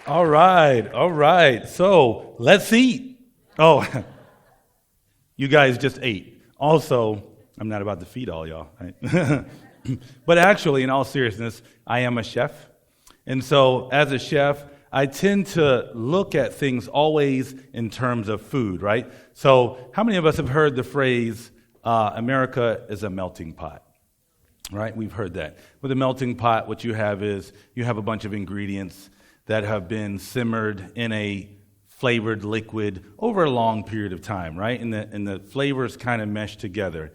All right, all right. So let's eat. Oh, you guys just ate. Also, I'm not about to feed all y'all, right? But actually, in all seriousness, I am a chef. And so as a chef, I tend to look at things always in terms of food, right? So how many of us have heard the phrase, America is a melting pot? Right? We've heard that. With a melting pot, what you have is you have a bunch of ingredients that have been simmered in a flavored liquid over a long period of time, right? And the flavors kind of mesh together.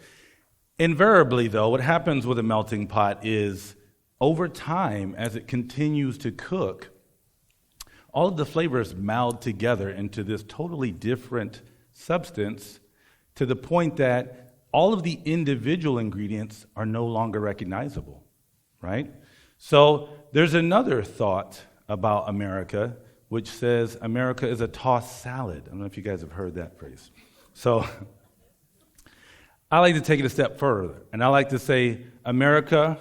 Invariably, though, what happens with a melting pot is over time, as it continues to cook, all of the flavors meld together into this totally different substance to the point that all of the individual ingredients are no longer recognizable, right? So there's another thought about America, which says America is a tossed salad. I don't know if you guys have heard that phrase. So I like to take it a step further, and I like to say America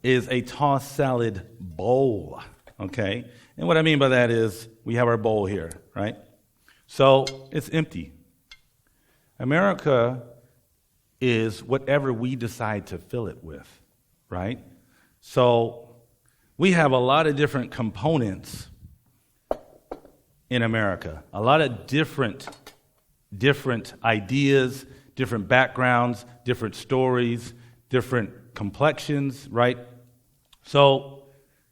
is a tossed salad bowl, okay? And what I mean by that is we have our bowl here, right? So it's empty. America is whatever we decide to fill it with, right? So we have a lot of different components in America, a lot of different ideas, different backgrounds, different stories, different complexions, right? So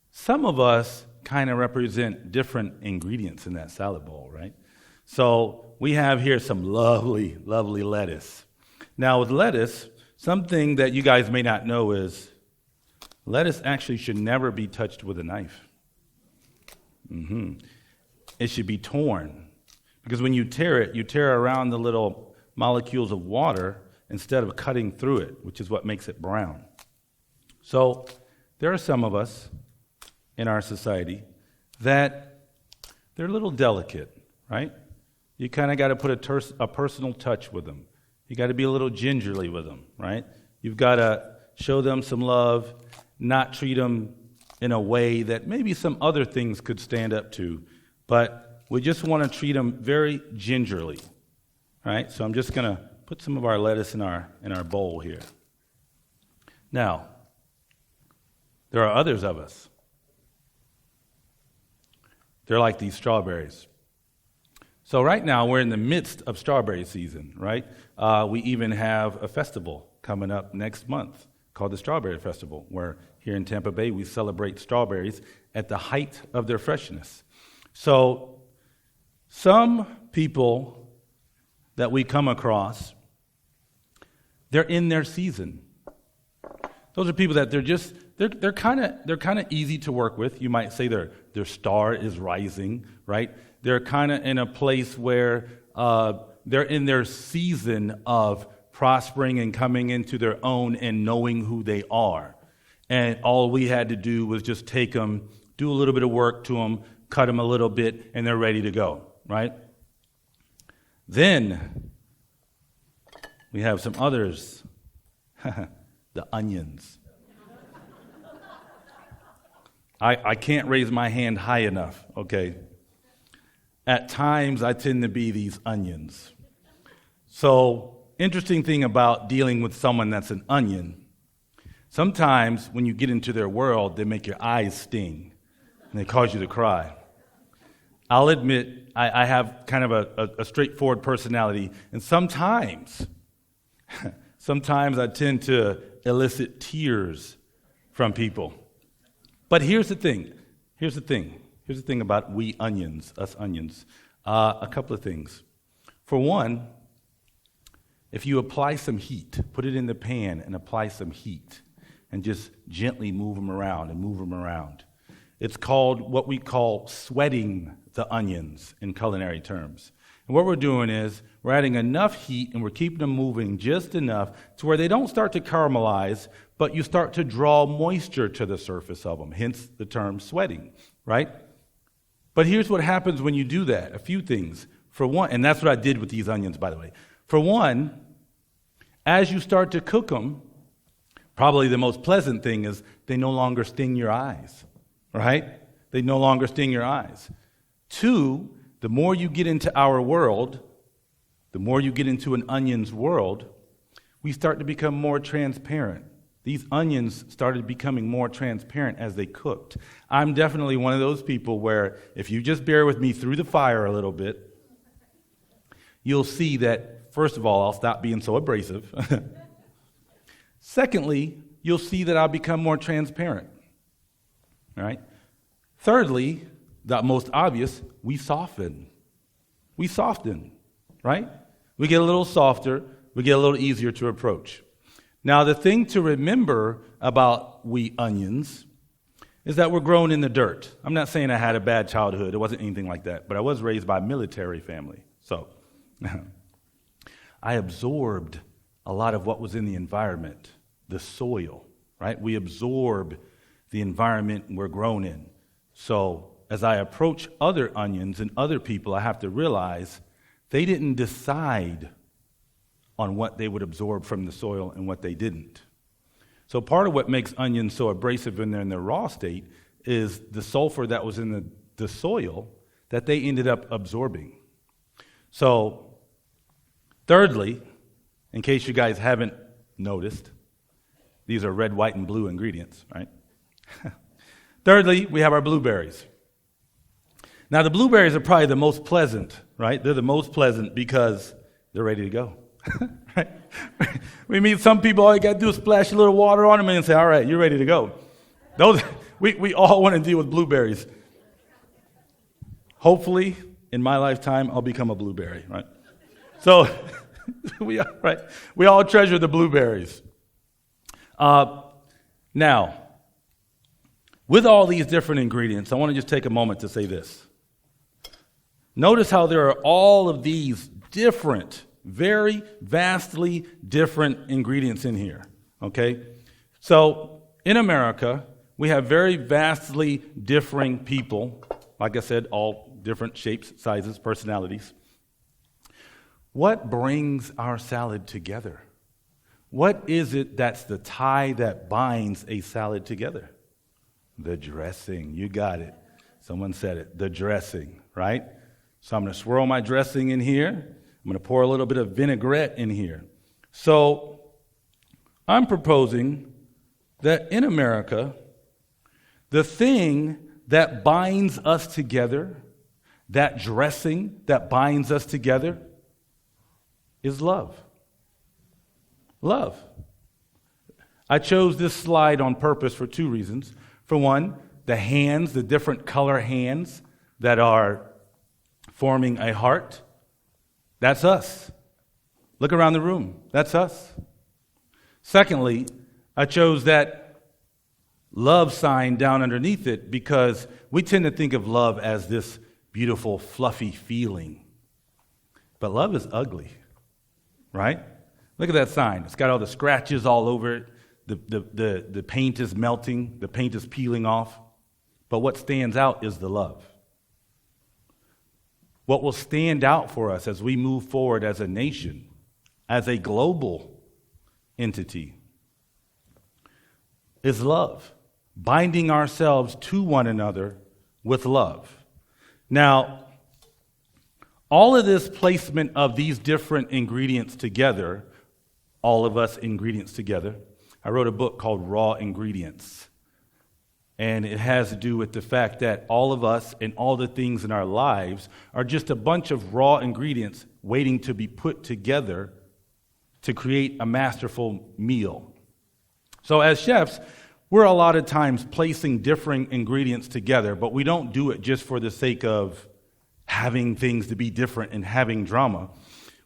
some of us kind of represent different ingredients in that salad bowl, right? So we have here some lovely, lovely lettuce. Now with lettuce, something that you guys may not know is lettuce actually should never be touched with a knife. It should be torn. Because when you tear it, you tear around the little molecules of water instead of cutting through it, which is what makes it brown. So there are some of us in our society that they're a little delicate, right? You kind of got to put a personal touch with them. You got to be a little gingerly with them, right? You've got to show them some love, not treat them in a way that maybe some other things could stand up to, but we just want to treat them very gingerly, right? So I'm just going to put some of our lettuce in our bowl here. Now, there are others of us. They're like these strawberries. So right now, we're in the midst of strawberry season, right? We even have a festival coming up next month called the Strawberry Festival, where here in Tampa Bay, we celebrate strawberries at the height of their freshness. So some people that we come across, they're in their season. Those are people that they're kind of easy to work with. You might say their star is rising, right? They're kind of in a place where they're in their season of prospering and coming into their own and knowing who they are. And all we had to do was just take them, do a little bit of work to them, cut them a little bit, and they're ready to go, right? Then we have some others, the onions. I can't raise my hand high enough, okay? At times, I tend to be these onions. So, interesting thing about dealing with someone that's an onion, sometimes when you get into their world, they make your eyes sting, and they cause you to cry. I'll admit, I have kind of a straightforward personality, and sometimes I tend to elicit tears from people. But here's the thing about we onions, us onions. A couple of things. For one, if you apply some heat, put it in the pan and apply some heat, and just gently move them around. It's called what we call sweating the onions in culinary terms. And what we're doing is we're adding enough heat and we're keeping them moving just enough to where they don't start to caramelize, but you start to draw moisture to the surface of them, hence the term sweating, right? But here's what happens when you do that. A few things. For one, and that's what I did with these onions, by the way. For one, as you start to cook them, probably the most pleasant thing is they no longer sting your eyes, right? They no longer sting your eyes. Two, the more you get into our world, the more you get into an onion's world, we start to become more transparent. These onions started becoming more transparent as they cooked. I'm definitely one of those people where if you just bear with me through the fire a little bit, you'll see that, first of all, I'll stop being so abrasive. Secondly, you'll see that I'll become more transparent. All right? Thirdly, the most obvious, we soften. We soften, right? We get a little softer. We get a little easier to approach. Now, the thing to remember about we onions is that we're grown in the dirt. I'm not saying I had a bad childhood. It wasn't anything like that. But I was raised by a military family. So I absorbed a lot of what was in the environment, the soil, right? We absorb the environment we're grown in. So as I approach other onions and other people, I have to realize they didn't decide on what they would absorb from the soil and what they didn't. So part of what makes onions so abrasive when they're in their raw state is the sulfur that was in the soil that they ended up absorbing. So thirdly, in case you guys haven't noticed, these are red, white, and blue ingredients, right? Thirdly, we have our blueberries. Now, the blueberries are probably the most pleasant, right? They're the most pleasant because they're ready to go. Right? We meet some people, all you got to do is splash a little water on them and say, all right, you're ready to go. We all want to deal with blueberries. Hopefully, in my lifetime, I'll become a blueberry, right? So, we all treasure the blueberries. Now, with all these different ingredients, I want to just take a moment to say this. Notice how there are all of these different, very vastly different ingredients in here, okay? So, in America, we have very vastly differing people, like I said, all different shapes, sizes, personalities. What brings our salad together? What is it that's the tie that binds a salad together? The dressing. You got it. Someone said it. The dressing, right? So I'm going to swirl my dressing in here. I'm going to pour a little bit of vinaigrette in here. So I'm proposing that in America, the thing that binds us together, that dressing that binds us together, is love. Love. I chose this slide on purpose for two reasons. For one, the hands, the different color hands that are forming a heart, that's us. Look around the room. That's us. Secondly, I chose that love sign down underneath it because we tend to think of love as this beautiful, fluffy feeling. But love is ugly, right? Look at that sign. It's got all the scratches all over it. The paint is melting. The paint is peeling off. But what stands out is the love. What will stand out for us as we move forward as a nation, as a global entity, is love. Binding ourselves to one another with love. Now, all of this placement of these different ingredients together, all of us ingredients together, I wrote a book called Raw Ingredients. And it has to do with the fact that all of us and all the things in our lives are just a bunch of raw ingredients waiting to be put together to create a masterful meal. So as chefs, we're a lot of times placing differing ingredients together, but we don't do it just for the sake of having things to be different and having drama.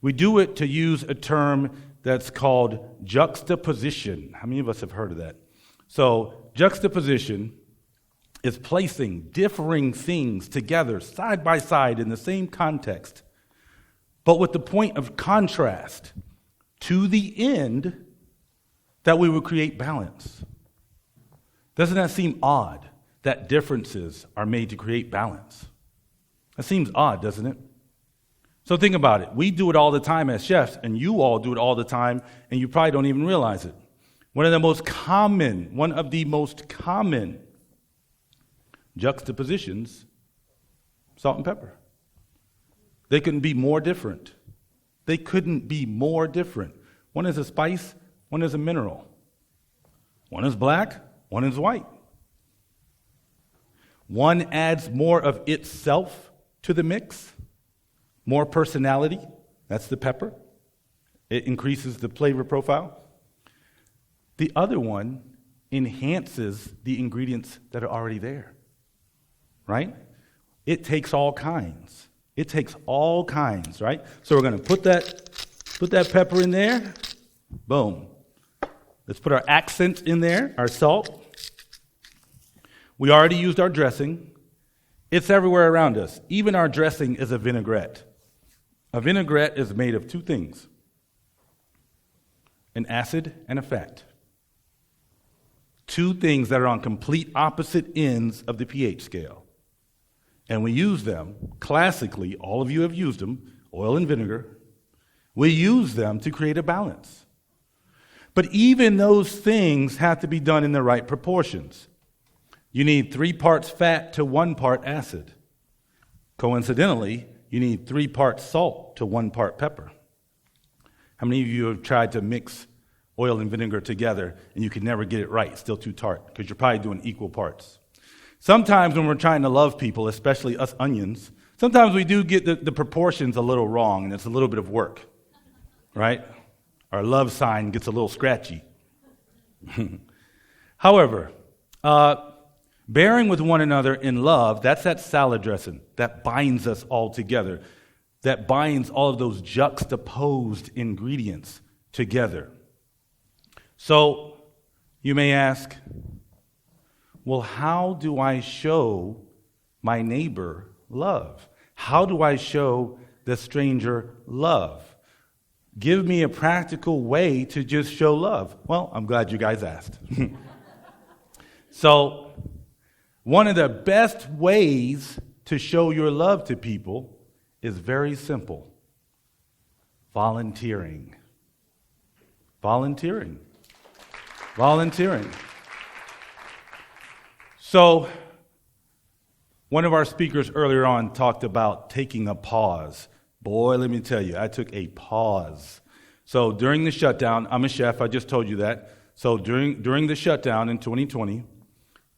We do it to use a term that's called juxtaposition. How many of us have heard of that? So juxtaposition is placing differing things together side by side in the same context, but with the point of contrast to the end that we will create balance. Doesn't that seem odd that differences are made to create balance? That seems odd, doesn't it? So think about it. We do it all the time as chefs, and you all do it all the time, and you probably don't even realize it. One of the most common juxtapositions Salt and pepper. They couldn't be more different. They couldn't be more different. One is a spice, one is a mineral. One is black, one is white. One adds more of itself to the mix, more personality. That's the pepper. It increases the flavor profile. The other one enhances the ingredients that are already there, right? It takes all kinds. It takes all kinds, right? So we're going to put that pepper in there. Boom. Let's put our accent in there, our salt. We already used our dressing. It's everywhere around us. Even our dressing is a vinaigrette. A vinaigrette is made of two things: an acid and a fat. Two things that are on complete opposite ends of the pH scale. And we use them, classically, all of you have used them, oil and vinegar. We use them to create a balance. But even those things have to be done in the right proportions. You need 3 parts fat to 1 part acid. Coincidentally, you need 3 parts salt to 1 part pepper. How many of you have tried to mix oil and vinegar together and you can never get it right? It's still too tart because you're probably doing equal parts. Sometimes when we're trying to love people, especially us onions, sometimes we do get the proportions a little wrong, and it's a little bit of work, right? Our love sign gets a little scratchy. However, bearing with one another in love, that's that salad dressing that binds us all together, that binds all of those juxtaposed ingredients together. So you may ask, well, how do I show my neighbor love? How do I show the stranger love? Give me a practical way to just show love. Well, I'm glad you guys asked. So, one of the best ways to show your love to people is very simple: volunteering. Volunteering. Volunteering. So, one of our speakers earlier on talked about taking a pause. Boy, let me tell you, I took a pause. So during the shutdown, I'm a chef, I just told you that. So during the shutdown in 2020,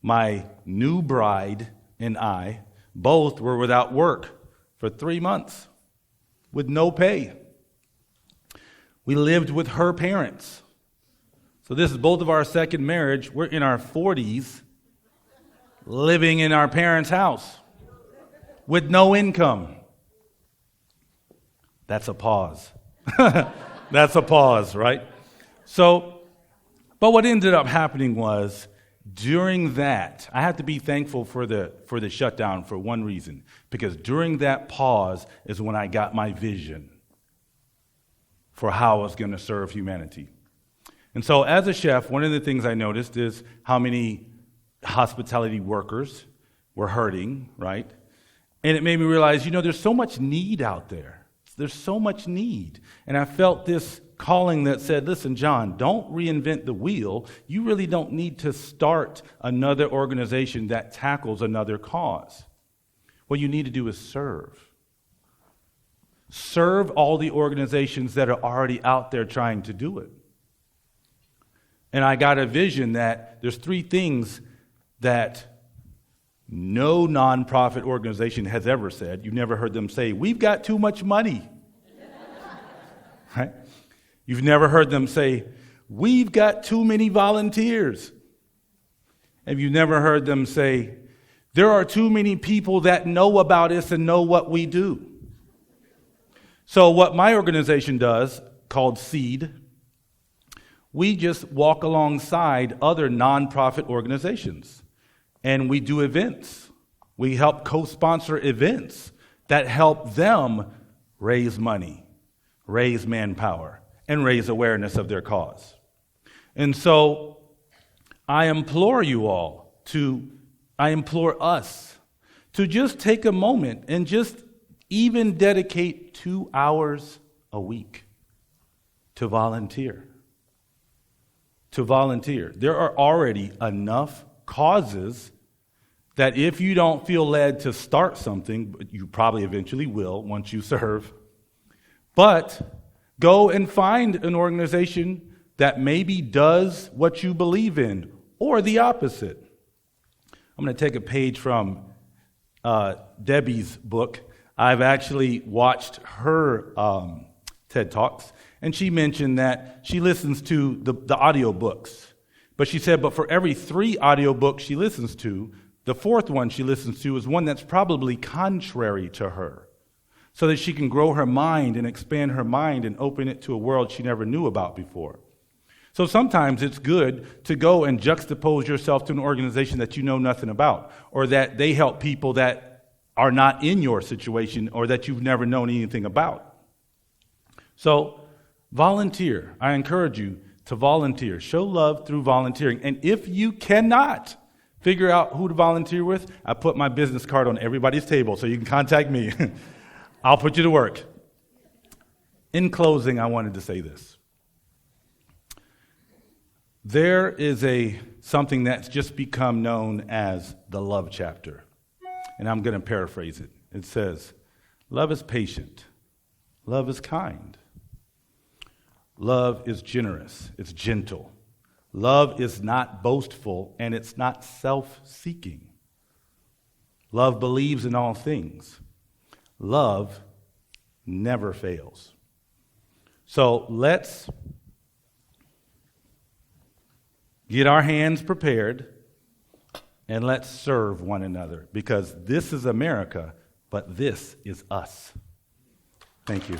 my new bride and I both were without work for 3 months with no pay. We lived with her parents. So this is both of our second marriage. We're in our 40s. Living in our parents' house with no income. That's a pause. That's a pause, right? So, but what ended up happening was, during that, I have to be thankful for the shutdown for one reason, because during that pause is when I got my vision for how I was going to serve humanity. And so as a chef, one of the things I noticed is how many hospitality workers were hurting, right? And it made me realize, there's so much need out there. There's so much need. And I felt this calling that said, listen, John, don't reinvent the wheel. You really don't need to start another organization that tackles another cause. What you need to do is serve. Serve all the organizations that are already out there trying to do it. And I got a vision that there's 3 things that no nonprofit organization has ever said. You've never heard them say, we've got too much money. Right? You've never heard them say, we've got too many volunteers. And you've never heard them say, there are too many people that know about us and know what we do. So what my organization does, called SEED, we just walk alongside other nonprofit organizations. And we do events. We help co-sponsor events that help them raise money, raise manpower, and raise awareness of their cause. And so I implore us to just take a moment and just even dedicate 2 hours a week to volunteer. To volunteer. There are already enough causes that if you don't feel led to start something, but you probably eventually will once you serve, but go and find an organization that maybe does what you believe in, or the opposite. I'm going to take a page from Debbie's book. I've actually watched her TED Talks, and she mentioned that she listens to the audio books. But she said, but for every 3 audio books she listens to, the 4th one she listens to is one that's probably contrary to her, so that she can grow her mind and expand her mind and open it to a world she never knew about before. So sometimes it's good to go and juxtapose yourself to an organization that you know nothing about, or that they help people that are not in your situation or that you've never known anything about. So volunteer. I encourage you to volunteer. Show love through volunteering. And if you cannot figure out who to volunteer with, I put my business card on everybody's table so you can contact me. I'll put you to work. In closing, I wanted to say this. There is something that's just become known as the love chapter. And I'm going to paraphrase it. It says, love is patient. Love is kind. Love is generous. It's gentle. Love is not boastful, and it's not self-seeking. Love believes in all things. Love never fails. So let's get our hands prepared, and let's serve one another, because this is America, but this is us. Thank you.